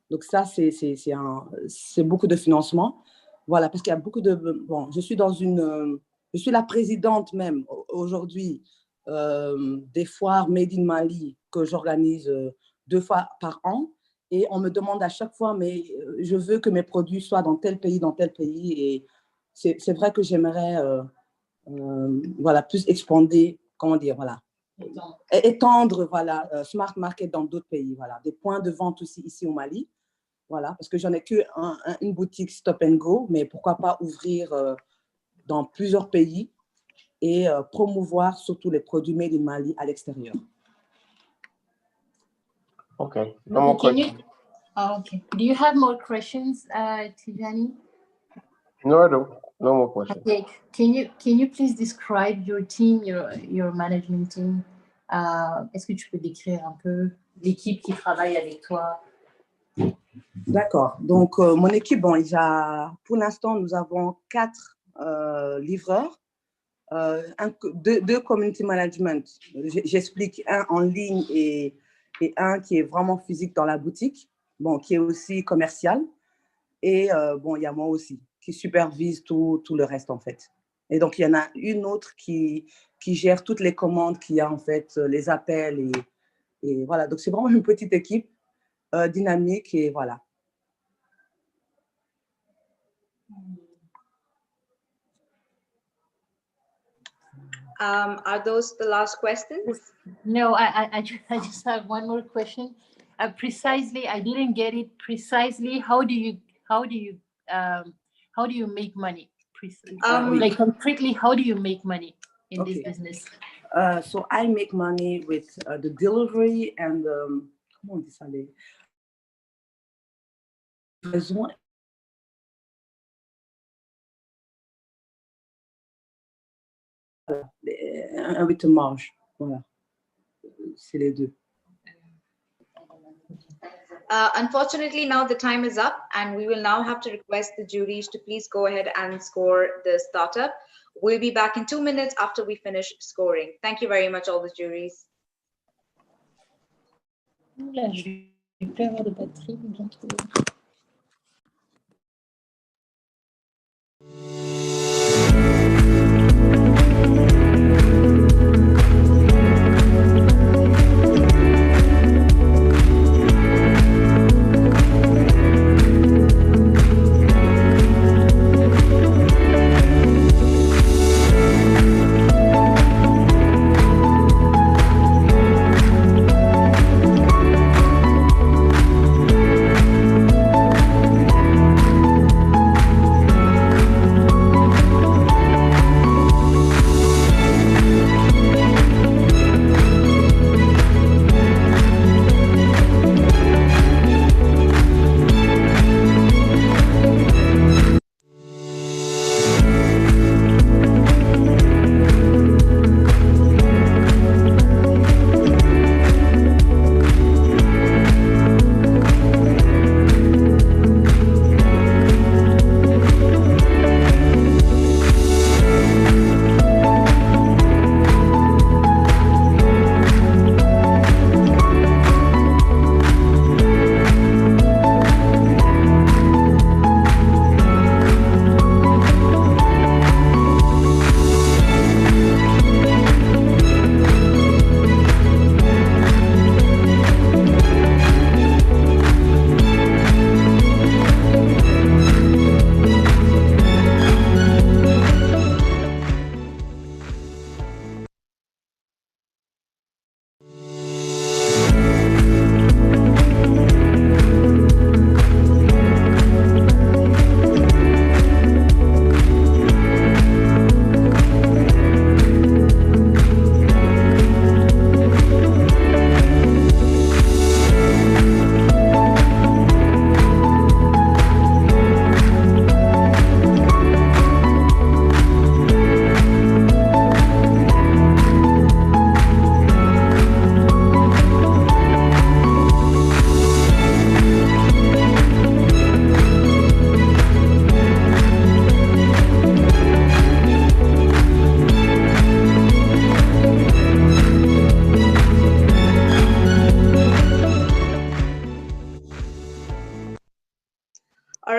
Donc ça, c'est beaucoup de financement. Voilà, parce qu'il y a beaucoup de... Bon, je suis la présidente même aujourd'hui des foires Made in Mali que j'organise 2 fois par an. Et on me demande à chaque fois, mais je veux que mes produits soient dans tel pays, dans tel pays. Et c'est vrai que j'aimerais voilà, plus expander, comment dire, voilà, étendre voilà, Smart Market dans d'autres pays. Voilà, des points de vente aussi ici au Mali. Voilà, parce que j'en ai une boutique Stop and Go, mais pourquoi pas ouvrir dans plusieurs pays et promouvoir surtout les produits made in Mali à l'extérieur. Okay. No more questions. Okay. Do you have more questions, Tijani? No, I don't. No more questions. Okay. Can you please describe your team, your management team? Est-ce que tu peux décrire un peu l'équipe qui travaille avec toi? D'accord. Donc, mon équipe, bon, pour l'instant, nous avons 4 livreurs, deux community management. J'explique, un en ligne et un qui est vraiment physique dans la boutique, bon, qui est aussi commercial. Et bon, il y a moi aussi qui supervise tout le reste, en fait. Et donc, il y en a une autre qui gère toutes les commandes qu'il y a, en fait, les appels. Et voilà, donc c'est vraiment une petite équipe dynamique et voilà. Are those the last questions? No, I just have one more question. Precisely, I didn't get it precisely. How do you make money? Like concretely, how do you make money in this business? So I make money with the delivery and comment on dit ça, avec une marge, voilà. C'est les deux. Unfortunately, now the time is up, and we will now have to request the juries to please go ahead and score the startup. We'll be back in 2 minutes after we finish scoring. Thank you very much, all the juries. Là, je vais plus avoir de batterie bientôt.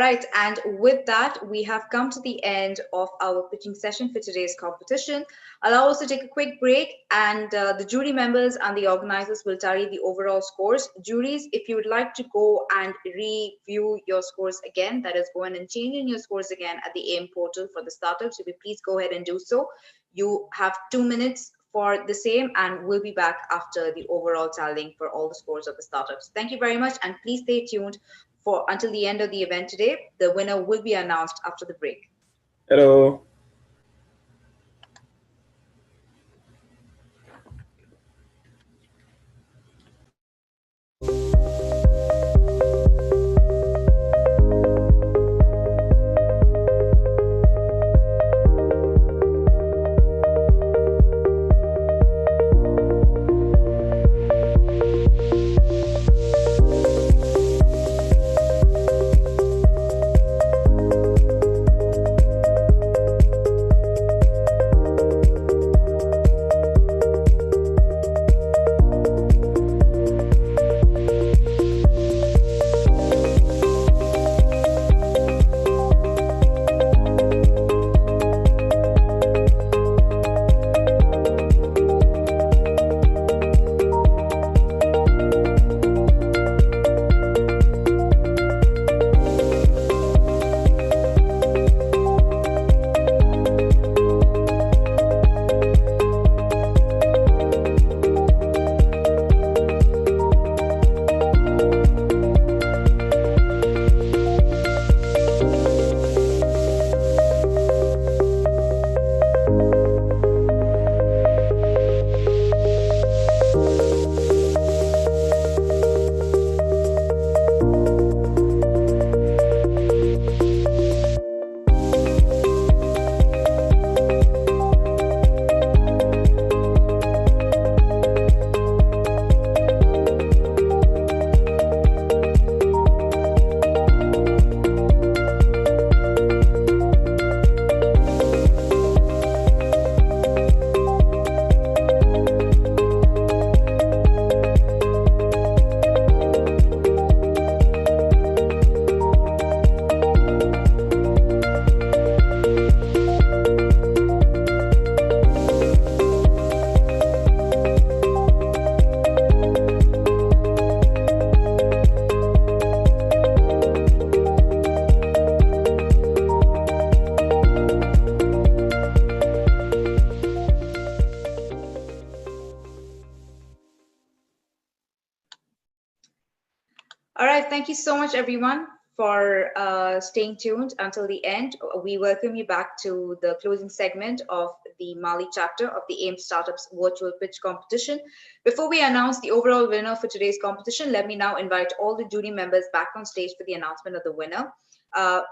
right, and with that, we have come to the end of our pitching session for today's competition. Allow us to take a quick break, and the jury members and the organizers will tally the overall scores. Juries, if you would like to go and review your scores again, that is, go in and change in your scores again at the AIM portal for the startups, if you please go ahead and do so. You have 2 minutes for the same, and we'll be back after the overall tallying for all the scores of the startups. Thank you very much, and please stay tuned for until the end of the event today. The winner will be announced after the break. Hello. All right, thank you so much, everyone, for staying tuned until the end. We welcome you back to the closing segment of the Mali chapter of the AIM Startups Virtual Pitch Competition. Before we announce the overall winner for today's competition, let me now invite all the jury members back on stage for the announcement of the winner.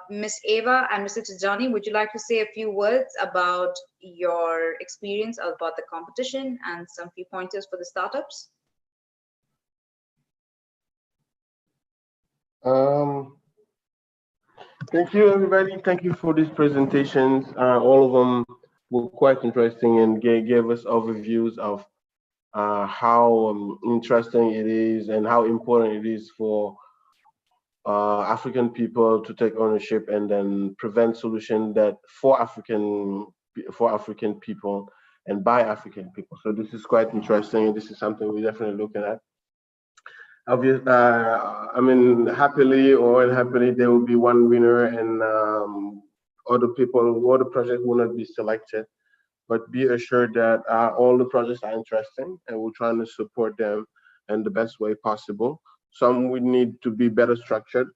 Ms. Eva and Mr. Tijani, would you like to say a few words about your experience about the competition and some few pointers for the startups? Thank you, everybody. Thank you for these presentations. All of them were quite interesting and gave us overviews of how interesting it is and how important it is for African people to take ownership and then prevent solutions that for African people and by African people. So this is quite interesting, and this is something we're definitely looking at. Obviously, I mean, happily or unhappily, there will be one winner, and other projects will not be selected. But be assured that all the projects are interesting, and we're trying to support them in the best way possible. Some would need to be better structured.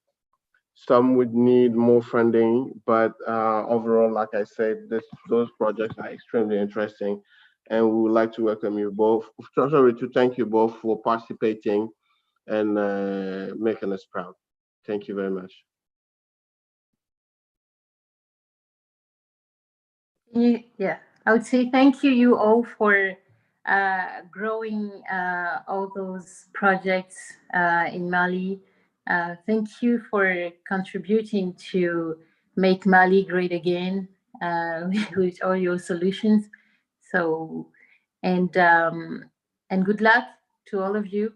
Some would need more funding, but overall, like I said, those projects are extremely interesting, and we would like to welcome you both. Sorry, to thank you both for participating and making us proud. Thank you very much. Yeah, I would say thank you all for growing all those projects in Mali. Thank you for contributing to make Mali great again with all your solutions. So, and good luck to all of you.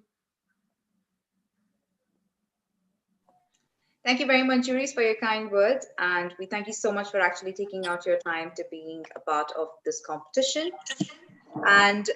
Thank you very much, juries, for your kind words. And we thank you so much for actually taking out your time to being a part of this competition. And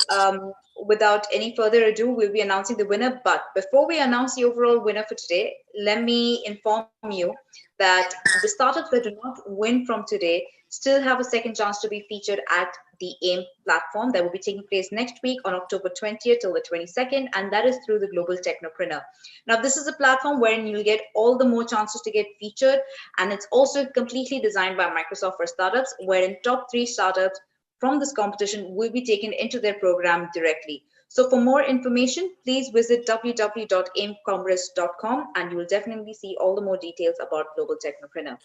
without any further ado, we'll be announcing the winner. But before we announce the overall winner for today, let me inform you that the startups that do not win from today still have a second chance to be featured at the AIM platform that will be taking place next week on October 20th till the 22nd, and that is through the Global Technopreneur. Now, this is a platform wherein you'll get all the more chances to get featured, and it's also completely designed by Microsoft for startups, wherein top 3 startups from this competition will be taken into their program directly. So for more information, please visit www.aimcongress.com, and you will definitely see all the more details about Global Technopreneur.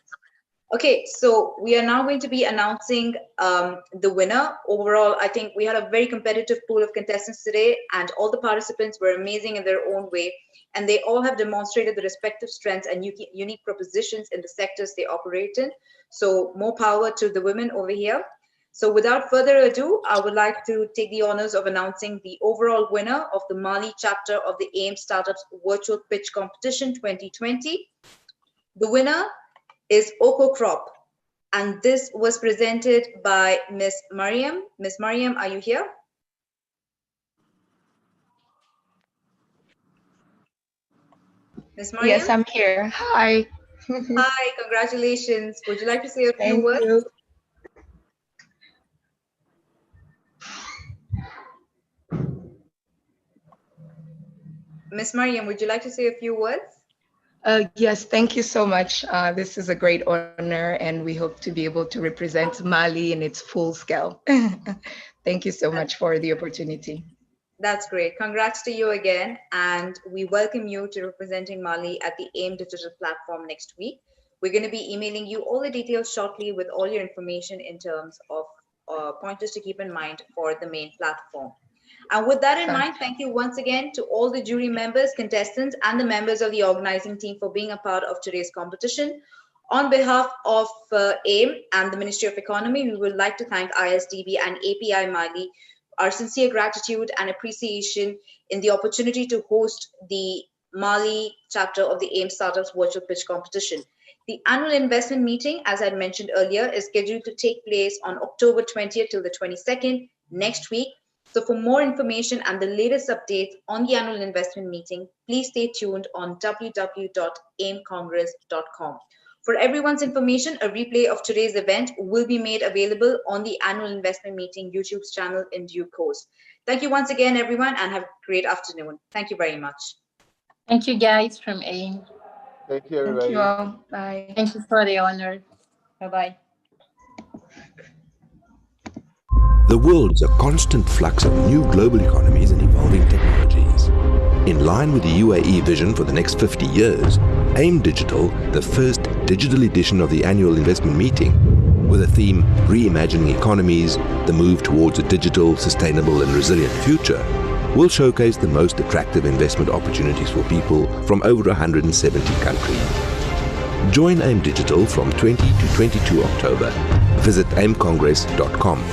Okay, so we are now going to be announcing the winner. Overall, I think we had a very competitive pool of contestants today, and all the participants were amazing in their own way, and they all have demonstrated the respective strengths and unique propositions in the sectors they operate in. So more power to the women over here. So without further ado, I would like to take the honors of announcing the overall winner of the Mali chapter of the AIM Startups Virtual Pitch Competition 2020. The winner is Oko Crop, and this was presented by Miss Mariam. Miss Mariam, are you here? Miss Mariam? Yes, I'm here. Hi. Hi, congratulations. Would you like to say a few Thank words? you. Miss Mariam, would you like to say a few words? Yes, thank you so much. This is a great honor, and we hope to be able to represent Mali in its full scale. Thank you so much for the opportunity. That's great. Congrats to you again. And we welcome you to representing Mali at the AIM Digital platform next week. We're going to be emailing you all the details shortly with all your information in terms of pointers to keep in mind for the main platform. And with that in mind, thank you once again to all the jury members, contestants, and the members of the organizing team for being a part of today's competition. On behalf of AIM and the Ministry of Economy, we would like to thank ISDB and API Mali, our sincere gratitude and appreciation in the opportunity to host the Mali chapter of the AIM Startups Virtual Pitch Competition. The annual investment meeting, as I mentioned earlier, is scheduled to take place on October 20th till the 22nd next week. So for more information and the latest updates on the annual investment meeting, please stay tuned on www.aimcongress.com. For everyone's information, a replay of today's event will be made available on the annual investment meeting YouTube channel in due course. Thank you once again, everyone, and have a great afternoon. Thank you very much. Thank you, guys, from AIM. Thank you, everybody. Thank you all. Bye. Thank you for the honor. Bye-bye. The world is a constant flux of new global economies and evolving technologies. In line with the UAE vision for the next 50 years, AIM Digital, the first digital edition of the annual investment meeting, with a theme Reimagining Economies, the move towards a digital, sustainable and resilient future, will showcase the most attractive investment opportunities for people from over 170 countries. Join AIM Digital from 20 to 22 October. Visit aimcongress.com.